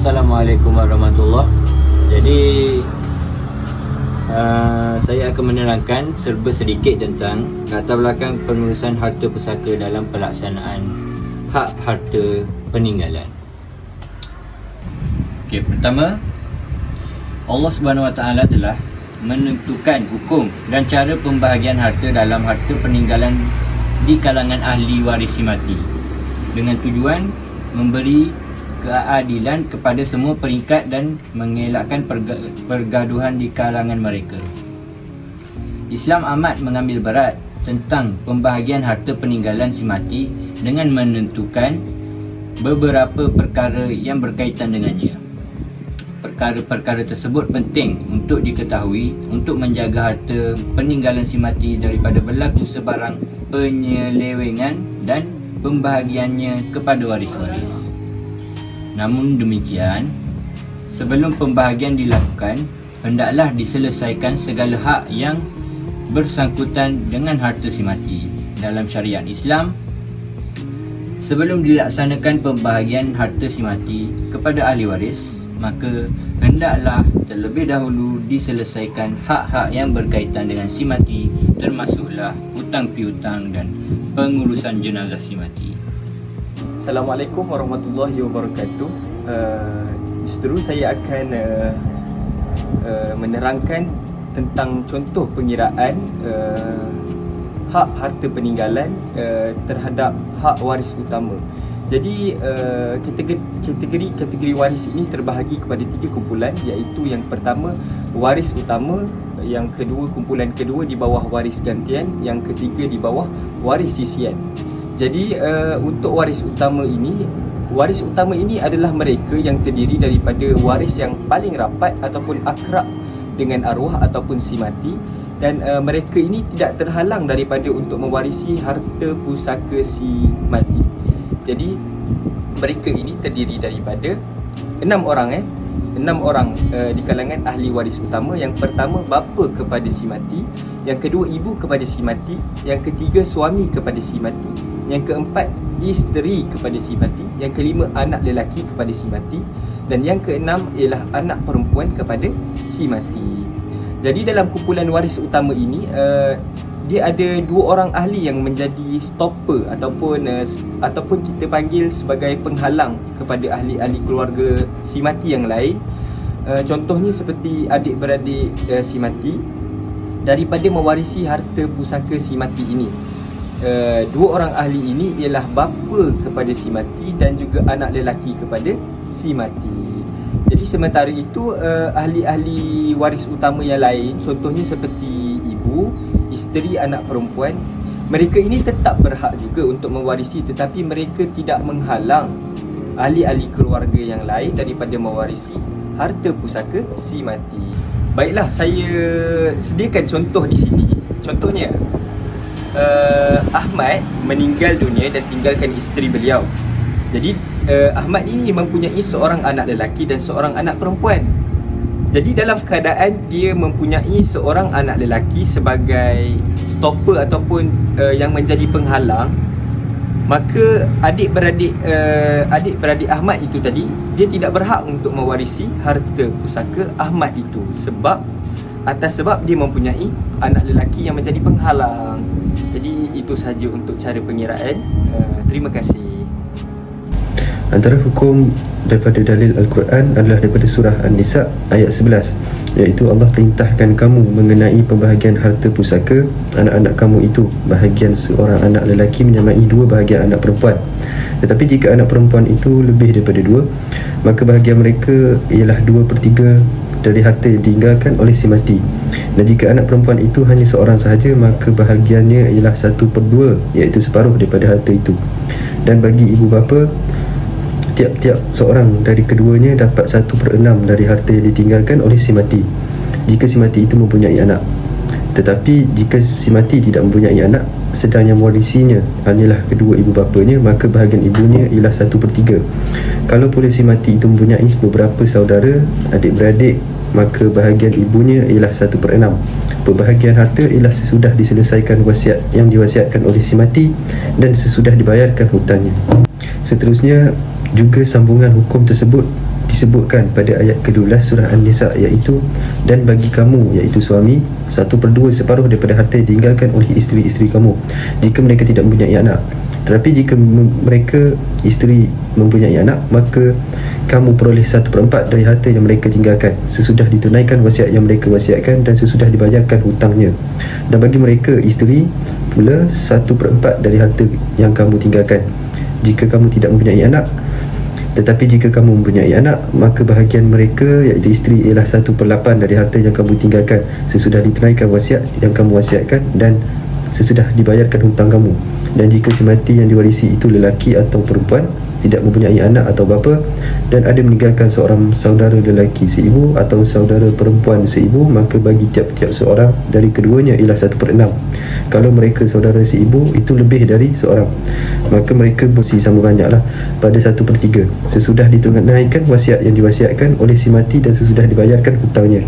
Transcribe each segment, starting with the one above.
Assalamualaikum warahmatullahi. Jadi saya akan menerangkan serba sedikit tentang latar belakang pengurusan harta pusaka dalam pelaksanaan hak harta peninggalan. Okey, pertama, Allah Subhanahu Wa Taala telah menentukan hukum dan cara pembahagian harta dalam harta peninggalan di kalangan ahli warisi mati dengan tujuan memberi keadilan kepada semua peringkat dan mengelakkan pergaduhan di kalangan mereka. Islam amat mengambil berat tentang pembahagian harta peninggalan si mati dengan menentukan beberapa perkara yang berkaitan dengannya. Perkara-perkara tersebut penting untuk diketahui untuk menjaga harta peninggalan si mati daripada berlaku sebarang penyelewengan dan pembahagiannya kepada waris-waris. Namun demikian, sebelum pembahagian dilakukan, hendaklah diselesaikan segala hak yang bersangkutan dengan harta si mati. Dalam syariat Islam, sebelum dilaksanakan pembahagian harta si mati kepada ahli waris, maka hendaklah terlebih dahulu diselesaikan hak-hak yang berkaitan dengan si mati, termasuklah hutang piutang dan pengurusan jenazah si mati. Assalamualaikum warahmatullahi wabarakatuh. Justru saya akan menerangkan tentang contoh pengiraan hak harta peninggalan terhadap hak waris utama. Jadi kategori waris ini terbahagi kepada 3 kumpulan, iaitu yang pertama waris utama, yang kedua kumpulan kedua di bawah waris gantian, yang ketiga di bawah waris sisian. Jadi untuk waris utama ini adalah mereka yang terdiri daripada waris yang paling rapat ataupun akrab dengan arwah ataupun si mati, dan mereka ini tidak terhalang daripada untuk mewarisi harta pusaka si mati. Jadi mereka ini terdiri daripada 6 orang di kalangan ahli waris utama. Yang pertama, bapa kepada si mati, yang kedua ibu kepada si mati, yang ketiga suami kepada si mati, yang keempat isteri kepada si mati, yang kelima anak lelaki kepada si mati, dan yang keenam ialah anak perempuan kepada si mati. Jadi dalam kumpulan waris utama ini dia ada 2 orang ahli yang menjadi stopper ataupun kita panggil sebagai penghalang kepada ahli-ahli keluarga si mati yang lain. Contohnya seperti adik-beradik si mati daripada mewarisi harta pusaka si mati ini. 2 orang ahli ini ialah bapa kepada si mati dan juga anak lelaki kepada si mati. Jadi sementara itu ahli-ahli waris utama yang lain, contohnya seperti ibu, isteri, anak perempuan, mereka ini tetap berhak juga untuk mewarisi, tetapi mereka tidak menghalang ahli-ahli keluarga yang lain daripada mewarisi harta pusaka si mati. Baiklah, saya sediakan contoh di sini. Contohnya, Ahmad meninggal dunia dan tinggalkan isteri beliau. Jadi Ahmad ini mempunyai seorang anak lelaki dan seorang anak perempuan. Jadi dalam keadaan dia mempunyai seorang anak lelaki sebagai stopper ataupun yang menjadi penghalang, maka adik-beradik Ahmad itu tadi, dia tidak berhak untuk mewarisi harta pusaka Ahmad itu atas sebab dia mempunyai anak lelaki yang menjadi penghalang. Jadi itu sahaja untuk cara pengiraan. Terima kasih. Antara hukum daripada dalil Al-Quran adalah daripada surah An-Nisa ayat 11, iaitu Allah perintahkan kamu mengenai pembahagian harta pusaka anak-anak kamu itu, bahagian seorang anak lelaki menyamai 2 bahagian anak perempuan. Tetapi jika anak perempuan itu lebih daripada 2, maka bahagian mereka ialah 2/3 dari harta yang ditinggalkan oleh si mati. Dan jika anak perempuan itu hanya seorang sahaja, maka bahagiannya ialah 1/2, iaitu separuh daripada harta itu. Dan bagi ibu bapa, tiap-tiap seorang dari keduanya dapat 1/6 dari harta yang ditinggalkan oleh si mati, jika si mati itu mempunyai anak. Tetapi jika si mati tidak mempunyai anak, sedang yang mewarisinya hanyalah kedua ibu bapanya, maka bahagian ibunya ialah 1/3. Kalau boleh si mati itu mempunyai beberapa saudara adik-beradik, maka bahagian ibunya ialah 1/6. Pembahagian harta ialah sesudah diselesaikan wasiat yang diwasiatkan oleh si mati dan sesudah dibayarkan hutangnya. Seterusnya juga sambungan hukum tersebut disebutkan pada ayat ke-12 surah An-Nisa, iaitu dan bagi kamu, iaitu suami, 1/2 separuh daripada harta yang ditinggalkan oleh isteri-isteri kamu jika mereka tidak mempunyai anak. Tetapi jika mereka isteri mempunyai anak, maka kamu peroleh 1/4 dari harta yang mereka tinggalkan sesudah ditunaikan wasiat yang mereka wasiatkan dan sesudah dibayarkan hutangnya. Dan bagi mereka isteri pula 1/4 dari harta yang kamu tinggalkan jika kamu tidak mempunyai anak. Tetapi jika kamu mempunyai anak, maka bahagian mereka, iaitu isteri, ialah 1/8 dari harta yang kamu tinggalkan sesudah ditunaikan wasiat yang kamu wasiatkan dan sesudah dibayarkan hutang kamu. Dan jika si mati yang diwarisi itu lelaki atau perempuan, tidak mempunyai anak atau bapa, dan ada meninggalkan seorang saudara lelaki seibu atau saudara perempuan seibu, maka bagi tiap-tiap seorang dari keduanya ialah 1/6. Kalau mereka saudara seibu itu lebih dari seorang, maka mereka bersih sama banyaklah pada 1/3 sesudah ditunaikan wasiat yang diwasiatkan oleh si mati dan sesudah dibayarkan hutangnya.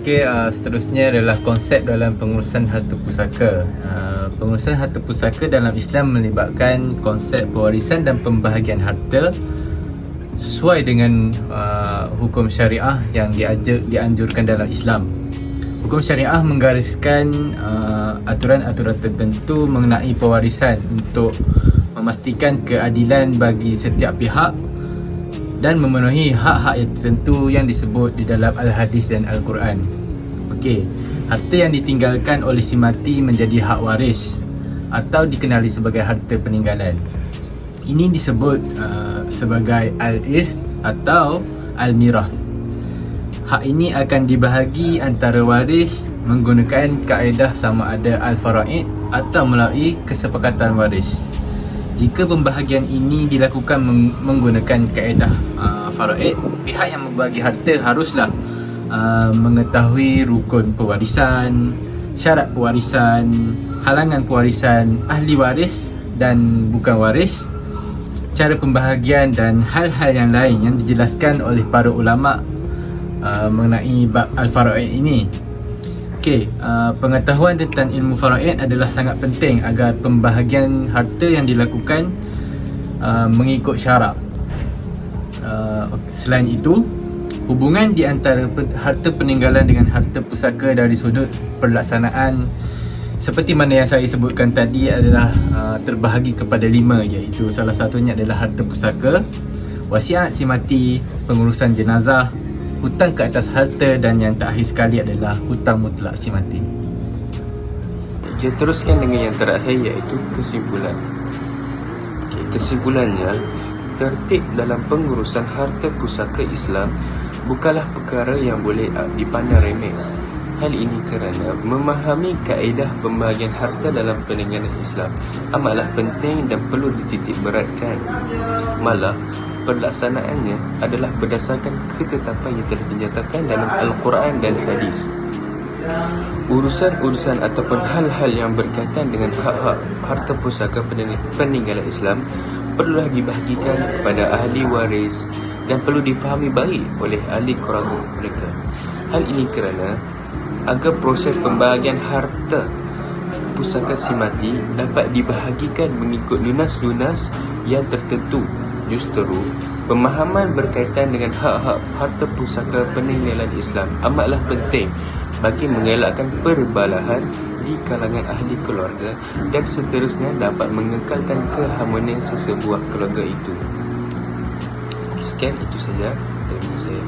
Okey, seterusnya adalah konsep dalam pengurusan harta pusaka. Pengurusan harta pusaka dalam Islam melibatkan konsep pewarisan dan pembahagian harta sesuai dengan hukum syariah yang dianjurkan dalam Islam. Hukum syariah menggariskan aturan-aturan tertentu mengenai pewarisan untuk memastikan keadilan bagi setiap pihak dan memenuhi hak-hak yang tertentu yang disebut di dalam Al-Hadis dan Al-Quran. Okey, harta yang ditinggalkan oleh si mati menjadi hak waris atau dikenali sebagai harta peninggalan. Ini disebut sebagai al-irth atau al-mirath. Hak ini akan dibahagi antara waris menggunakan kaedah sama ada al-faraid atau melalui kesepakatan waris. Jika pembahagian ini dilakukan menggunakan kaedah faraid, pihak yang membagi harta haruslah mengetahui rukun pewarisan, syarat pewarisan, halangan pewarisan, ahli waris dan bukan waris, cara pembahagian dan hal-hal yang lain yang dijelaskan oleh para ulama mengenai bab al-faraid ini. Okey, pengetahuan tentang ilmu faraid adalah sangat penting agar pembahagian harta yang dilakukan mengikut syarak. Selain itu, hubungan di antara harta peninggalan dengan harta pusaka dari sudut pelaksanaan seperti mana yang saya sebutkan tadi adalah terbahagi kepada 5, iaitu salah satunya adalah harta pusaka, wasiat si mati, pengurusan jenazah, hutang ke atas harta dan yang terakhir sekali adalah hutang mutlak si mati. Kita teruskan dengan yang terakhir, iaitu kesimpulan. Kesimpulannya, tertib dalam pengurusan harta pusaka Islam bukanlah perkara yang boleh dipandang remeh. Hal ini kerana memahami kaedah pembahagian harta dalam peninggalan Islam amatlah penting dan perlu dititik beratkan. Malah pelaksanaannya adalah berdasarkan ketetapan yang telah dinyatakan dalam Al-Quran dan Hadis. Urusan-urusan ataupun hal-hal yang berkaitan dengan hak-hak harta pusaka peninggalan Islam perlulah dibahagikan kepada ahli waris dan perlu difahami baik oleh ahli keluarga mereka. Hal ini kerana agar proses pembahagian harta pusaka si mati dapat dibahagikan mengikut lunas-lunas yang tertentu. Justru, pemahaman berkaitan dengan hak-hak harta pusaka peninggalan Islam amatlah penting bagi mengelakkan perbalahan di kalangan ahli keluarga dan seterusnya dapat mengekalkan keharmonian sesebuah keluarga itu. Sekian, itu saja dari saya.